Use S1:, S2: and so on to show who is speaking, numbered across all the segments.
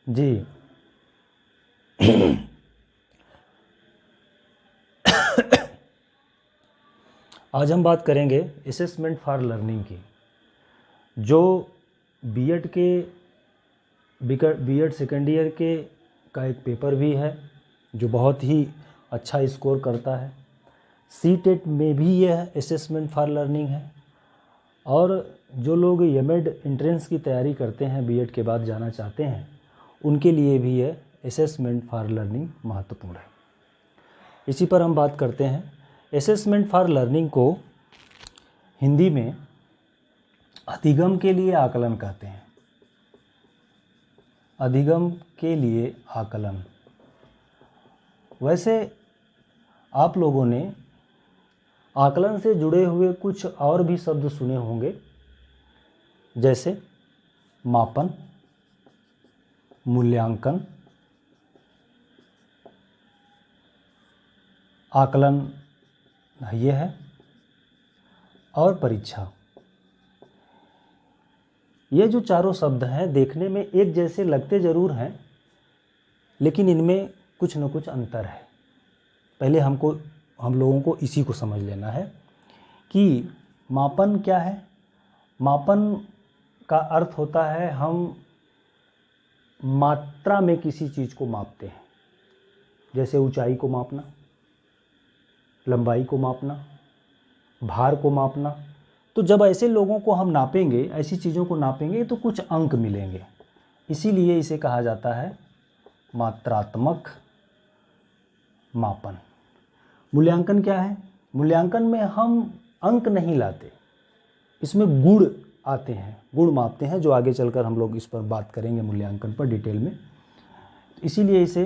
S1: जी। आज हम बात करेंगे असेसमेंट फॉर लर्निंग की, जो बीएड सेकेंड ईयर के का एक पेपर भी है जो बहुत ही अच्छा स्कोर करता है। सीटेट में भी यह असेसमेंट फॉर लर्निंग है, और जो लोग एमएड एंट्रेंस की तैयारी करते हैं, बीएड के बाद जाना चाहते हैं, उनके लिए भी यह असेसमेंट फॉर लर्निंग महत्वपूर्ण है। इसी पर हम बात करते हैं। असेसमेंट फॉर लर्निंग को हिंदी में अधिगम के लिए आकलन कहते हैं। अधिगम के लिए आकलन। वैसे आप लोगों ने आकलन से जुड़े हुए कुछ और भी शब्द सुने होंगे, जैसे मापन, मूल्यांकन, आकलन ये है, और परीक्षा। ये जो चारों शब्द हैं देखने में एक जैसे लगते ज़रूर हैं, लेकिन इनमें कुछ न कुछ अंतर है। पहले हम लोगों को इसी को समझ लेना है कि मापन क्या है। मापन का अर्थ होता है हम मात्रा में किसी चीज़ को मापते हैं, जैसे ऊंचाई को मापना, लंबाई को मापना, भार को मापना। तो जब ऐसे लोगों को हम नापेंगे, ऐसी चीज़ों को नापेंगे, तो कुछ अंक मिलेंगे। इसीलिए इसे कहा जाता है मात्रात्मक मापन। मूल्यांकन क्या है? मूल्यांकन में हम अंक नहीं लाते, इसमें गुण आते हैं, गुण मापते हैं, जो आगे चलकर हम लोग इस पर बात करेंगे मूल्यांकन पर डिटेल में। इसीलिए इसे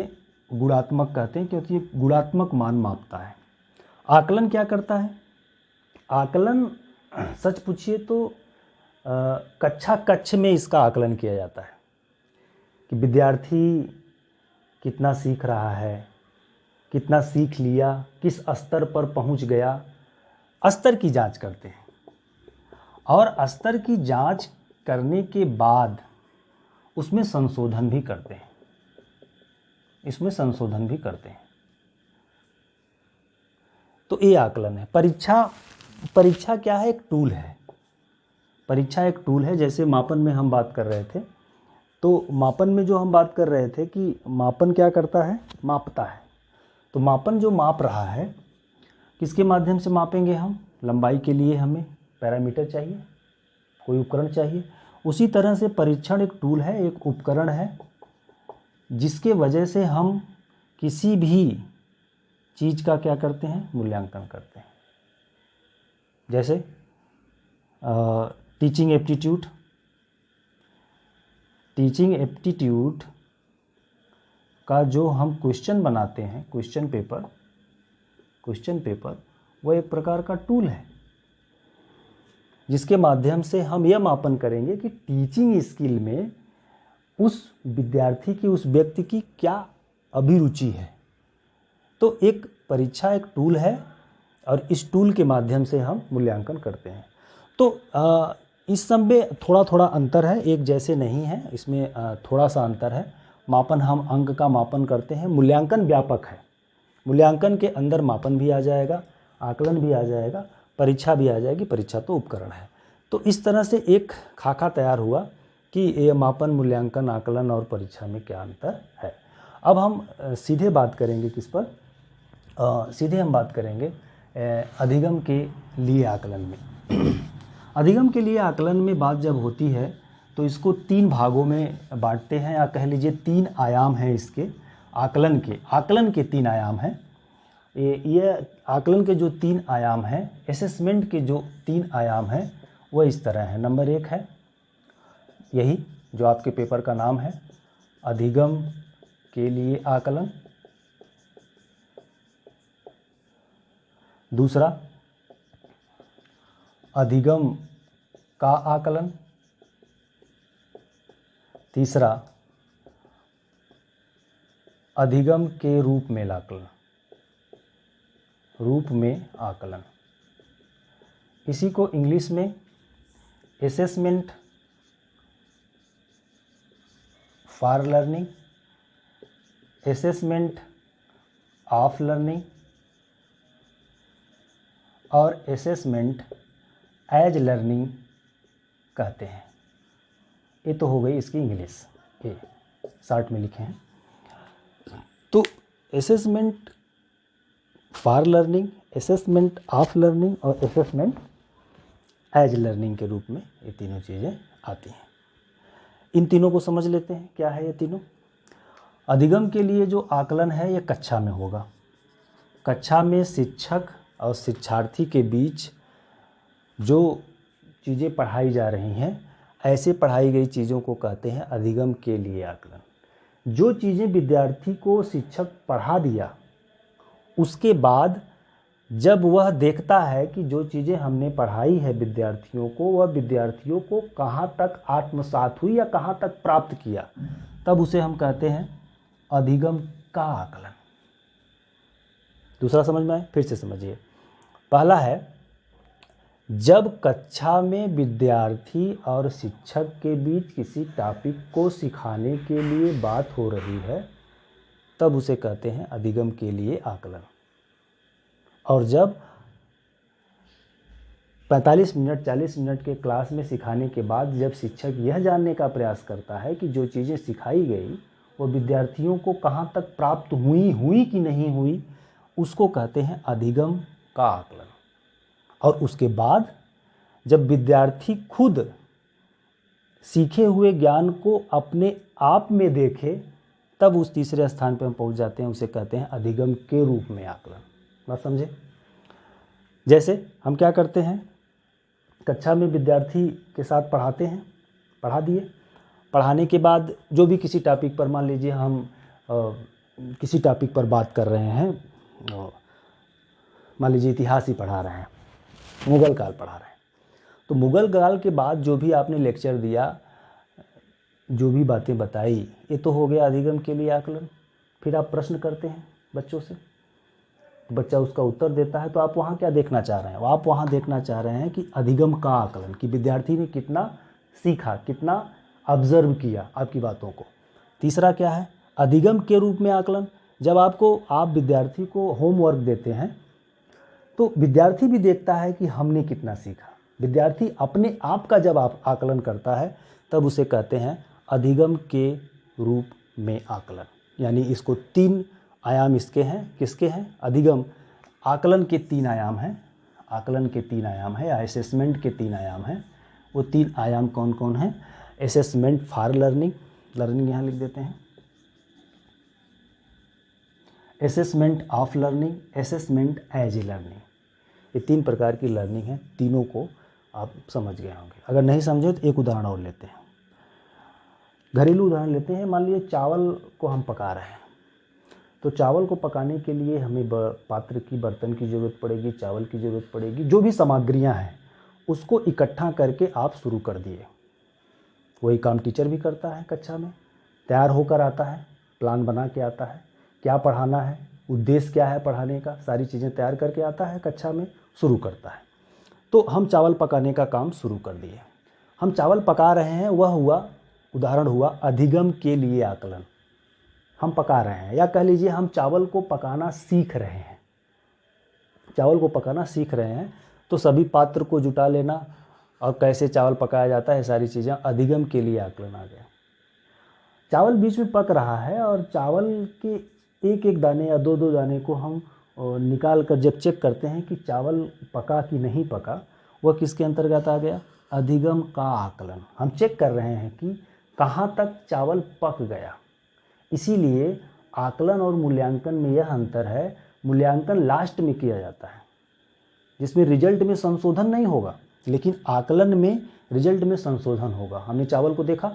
S1: गुणात्मक कहते हैं, क्योंकि ये गुणात्मक मान मापता है। आकलन क्या करता है? आकलन सच पूछिए तो कक्ष में इसका आकलन किया जाता है कि विद्यार्थी कितना सीख रहा है, कितना सीख लिया, किस स्तर पर पहुंच गया। स्तर की जांच करते हैं, और स्तर की जांच करने के बाद उसमें संशोधन भी करते हैं, इसमें संशोधन भी करते हैं। तो ये आकलन है। परीक्षा क्या है? एक टूल है। परीक्षा एक टूल है। जैसे मापन में हम बात कर रहे थे, तो मापन में जो हम बात कर रहे थे कि मापन क्या करता है? मापता है। तो मापन जो माप रहा है, किसके माध्यम से मापेंगे हम? लंबाई के लिए हमें पैरामीटर चाहिए, कोई उपकरण चाहिए। उसी तरह से परीक्षण एक टूल है, एक उपकरण है, जिसके वजह से हम किसी भी चीज़ का क्या करते हैं? मूल्यांकन करते हैं। जैसे टीचिंग एप्टीट्यूड। टीचिंग एप्टीट्यूड का जो हम क्वेश्चन बनाते हैं, क्वेश्चन पेपर वो एक प्रकार का टूल है, जिसके माध्यम से हम यह मापन करेंगे कि टीचिंग स्किल में उस विद्यार्थी की, उस व्यक्ति की क्या अभिरुचि है। तो एक परीक्षा एक टूल है, और इस टूल के माध्यम से हम मूल्यांकन करते हैं। तो इस सब में थोड़ा थोड़ा अंतर है, एक जैसे नहीं है, इसमें थोड़ा सा अंतर है। मापन हम अंक का मापन करते हैं, मूल्यांकन व्यापक है। मूल्यांकन के अंदर मापन भी आ जाएगा, आकलन भी आ जाएगा, परीक्षा भी आ जाएगी। परीक्षा तो उपकरण है। तो इस तरह से एक खाका तैयार हुआ कि ये मापन, मूल्यांकन, आकलन और परीक्षा में क्या अंतर है। अब हम सीधे बात करेंगे किस पर? सीधे हम बात करेंगे अधिगम के लिए आकलन में। अधिगम के लिए आकलन में बात जब होती है तो इसको 3 भागों में बांटते हैं, या कह लीजिए 3 आयाम हैं इसके। आकलन के 3 आयाम हैं। ये आकलन के जो 3 आयाम हैं, असेसमेंट के जो 3 आयाम हैं, वह इस तरह है। नंबर 1 है यही जो आपके पेपर का नाम है, अधिगम के लिए आकलन। दूसरा, अधिगम का आकलन। तीसरा, अधिगम के रूप में आकलन। इसी को इंग्लिश में assessment for learning, assessment of learning और असेसमेंट एज लर्निंग कहते हैं। ये तो हो गई इसकी इंग्लिश, ये शॉर्ट में लिखे हैं। तो assessment for learning, assessment of learning और असेसमेंट एज लर्निंग के रूप में ये तीनों चीज़ें आती हैं। इन तीनों को समझ लेते हैं, क्या है ये तीनों। अधिगम के लिए जो आकलन है ये कक्षा में होगा। कक्षा में शिक्षक और शिक्षार्थी के बीच जो चीज़ें पढ़ाई जा रही हैं, ऐसे पढ़ाई गई चीज़ों को कहते हैं अधिगम के लिए आकलन। जो चीज़ें विद्यार्थी को शिक्षक पढ़ा दिया, उसके बाद जब वह देखता है कि जो चीज़ें हमने पढ़ाई है विद्यार्थियों को, वह विद्यार्थियों को कहाँ तक आत्मसात हुई या कहाँ तक प्राप्त किया, तब उसे हम कहते हैं अधिगम का आकलन। दूसरा समझ में आए, फिर से समझिए। पहला है, जब कक्षा में विद्यार्थी और शिक्षक के बीच किसी टॉपिक को सिखाने के लिए बात हो रही है, तब उसे कहते हैं अधिगम के लिए आकलन। और जब 45 मिनट 40 मिनट के क्लास में सिखाने के बाद जब शिक्षक यह जानने का प्रयास करता है कि जो चीज़ें सिखाई गई वो विद्यार्थियों को कहाँ तक प्राप्त हुई कि नहीं हुई, उसको कहते हैं अधिगम का आकलन। और उसके बाद जब विद्यार्थी खुद सीखे हुए ज्ञान को अपने आप में देखे, तब उस तीसरे स्थान पर हम पहुँच जाते हैं, उसे कहते हैं अधिगम के रूप में आकलन। बात समझे। जैसे हम क्या करते हैं, कक्षा में विद्यार्थी के साथ पढ़ाते हैं, पढ़ा दिए, पढ़ाने के बाद जो भी किसी टॉपिक पर, मान लीजिए हम किसी टॉपिक पर बात कर रहे हैं, मान लीजिए इतिहास ही पढ़ा रहे हैं, मुग़ल काल पढ़ा रहे हैं, तो मुग़ल काल के बाद जो भी आपने लेक्चर दिया, जो भी बातें बताई, ये तो हो गया अधिगम के लिए आकलन। फिर आप प्रश्न करते हैं बच्चों से, तो बच्चा उसका उत्तर देता है, तो आप वहाँ क्या देखना चाह रहे हैं? आप वहाँ देखना चाह रहे हैं कि अधिगम का आकलन, कि विद्यार्थी ने कितना सीखा, कितना ऑब्जर्व किया आपकी बातों को। तीसरा क्या है, अधिगम के रूप में आकलन। जब आप विद्यार्थी को होमवर्क देते हैं, तो विद्यार्थी भी देखता है कि हमने कितना सीखा। विद्यार्थी अपने आप का जब आप आकलन करता है, तब उसे कहते हैं अधिगम के रूप में आकलन। यानी इसको 3 आयाम इसके हैं, किसके हैं? अधिगम, आकलन के 3 आयाम हैं, आकलन के 3 आयाम है, या असेसमेंट के 3 आयाम हैं। वो 3 आयाम कौन कौन हैं? असेसमेंट फॉर लर्निंग, लर्निंग यहाँ लिख देते हैं, assessment of learning, assessment as a learning. ये 3 प्रकार की लर्निंग है, तीनों को आप समझ गए होंगे। अगर नहीं समझे तो एक उदाहरण और लेते हैं, घरेलू उदाहरण लेते हैं। मान लीजिए चावल को हम पका रहे हैं, तो चावल को पकाने के लिए हमें पात्र की, बर्तन की ज़रूरत पड़ेगी, चावल की ज़रूरत पड़ेगी, जो भी सामग्रियां हैं उसको इकट्ठा करके आप शुरू कर दिए। वही काम टीचर भी करता है, कक्षा में तैयार होकर आता है, प्लान बना के आता है, क्या पढ़ाना है, उद्देश्य क्या है पढ़ाने का, सारी चीज़ें तैयार करके आता है, कक्षा में शुरू करता है। तो हम चावल पकाने का काम शुरू कर दिए, हम चावल पका रहे हैं, वह हुआ, उदाहरण हुआ अधिगम के लिए आकलन। हम पका रहे हैं, या कह लीजिए हम चावल को पकाना सीख रहे हैं, चावल को पकाना सीख रहे हैं, तो सभी पात्र को जुटा लेना और कैसे चावल पकाया जाता है, सारी चीज़ें अधिगम के लिए आकलन आ गया। चावल बीच में पक रहा है और चावल के एक एक दाने या 2-2 दाने को हम निकाल कर जब चेक करते हैं कि चावल पका कि नहीं पका, वह किसके अंतर्गत आ गया? अधिगम का आकलन। हम चेक कर रहे हैं कि कहाँ तक चावल पक गया। इसीलिए आकलन और मूल्यांकन में यह अंतर है, मूल्यांकन लास्ट में किया जाता है, जिसमें रिजल्ट में संशोधन नहीं होगा, लेकिन आकलन में रिजल्ट में संशोधन होगा। हमने चावल को देखा,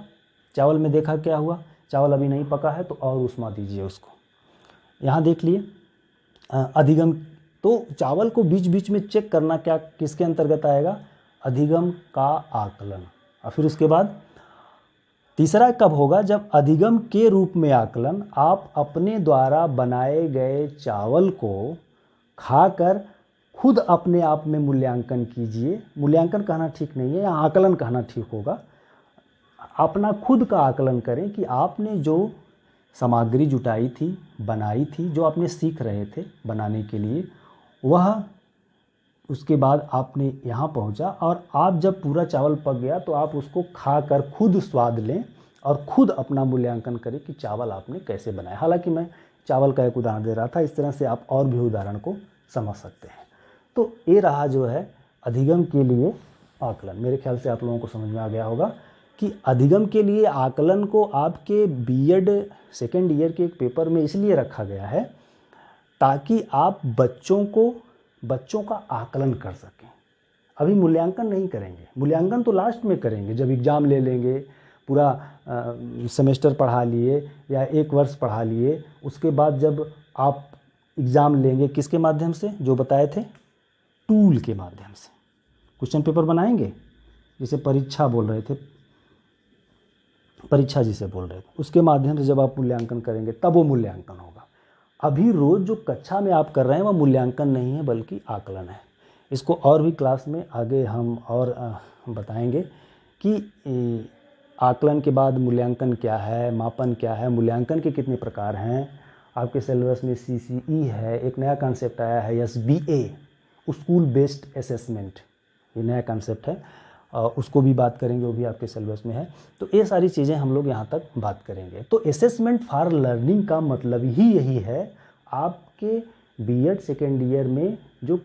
S1: चावल में देखा क्या हुआ, चावल अभी नहीं पका है, तो और उष्मा दीजिए उसको। यहाँ देख लिए अधिगम, तो चावल को बीच बीच में चेक करना क्या किसके अंतर्गत आएगा? अधिगम का आकलन। और फिर उसके बाद तीसरा कब होगा? जब अधिगम के रूप में आकलन, आप अपने द्वारा बनाए गए चावल को खाकर खुद अपने आप में मूल्यांकन कीजिए। मूल्यांकन कहना ठीक नहीं है, या आकलन कहना ठीक होगा। अपना खुद का आकलन करें कि आपने जो सामग्री जुटाई थी, बनाई थी, जो आपने सीख रहे थे बनाने के लिए, वह उसके बाद आपने यहाँ पहुँचा और आप जब पूरा चावल पक गया तो आप उसको खाकर खुद स्वाद लें और खुद अपना मूल्यांकन करें कि चावल आपने कैसे बनाया। हालांकि मैं चावल का एक उदाहरण दे रहा था, इस तरह से आप और भी उदाहरण को समझ सकते हैं। तो ये रहा जो है अधिगम के लिए आकलन। मेरे ख्याल से आप लोगों को समझ में आ गया होगा कि अधिगम के लिए आकलन को आपके बीएड सेकेंड ईयर के एक पेपर में इसलिए रखा गया है ताकि आप बच्चों का आकलन कर सकें। अभी मूल्यांकन नहीं करेंगे, मूल्यांकन तो लास्ट में करेंगे, जब एग्ज़ाम ले लेंगे, पूरा सेमेस्टर पढ़ा लिए या एक वर्ष पढ़ा लिए, उसके बाद जब आप एग्ज़ाम लेंगे किसके माध्यम से, जो बताए थे, टूल के माध्यम से क्वेश्चन पेपर बनाएंगे, जिसे परीक्षा बोल रहे थे, परीक्षा जिसे बोल रहे थे, उसके माध्यम से जब आप मूल्यांकन करेंगे तब वो मूल्यांकन होगा। अभी रोज़ जो कक्षा में आप कर रहे हैं वह मूल्यांकन नहीं है बल्कि आकलन है। इसको और भी क्लास में आगे हम और बताएंगे कि आकलन के बाद मूल्यांकन क्या है, मापन क्या है, मूल्यांकन के कितने प्रकार हैं। आपके सिलेबस में CCE है, एक नया कॉन्सेप्ट आया है SBA, स्कूल बेस्ड असेसमेंट, ये नया कॉन्सेप्ट है, उसको भी बात करेंगे, वो भी आपके सिलेबस में है। तो ये सारी चीज़ें हम लोग यहाँ तक बात करेंगे। तो असेसमेंट फॉर लर्निंग का मतलब ही यही है, आपके बीएड सेकेंड ईयर में जो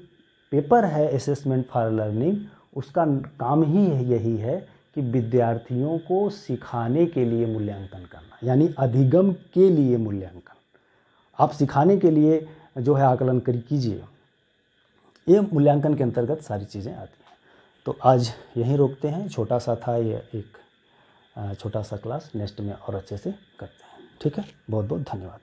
S1: पेपर है असेसमेंट फॉर लर्निंग, उसका काम ही यही है कि विद्यार्थियों को सिखाने के लिए मूल्यांकन करना, यानी अधिगम के लिए मूल्यांकन। आप सिखाने के लिए जो है आकलन कीजिए, ये मूल्यांकन के अंतर्गत सारी चीज़ें आती हैं। तो आज यहीं रोकते हैं, छोटा सा था ये एक छोटा सा क्लास, नेक्स्ट में और अच्छे से करते हैं। ठीक है, बहुत बहुत धन्यवाद।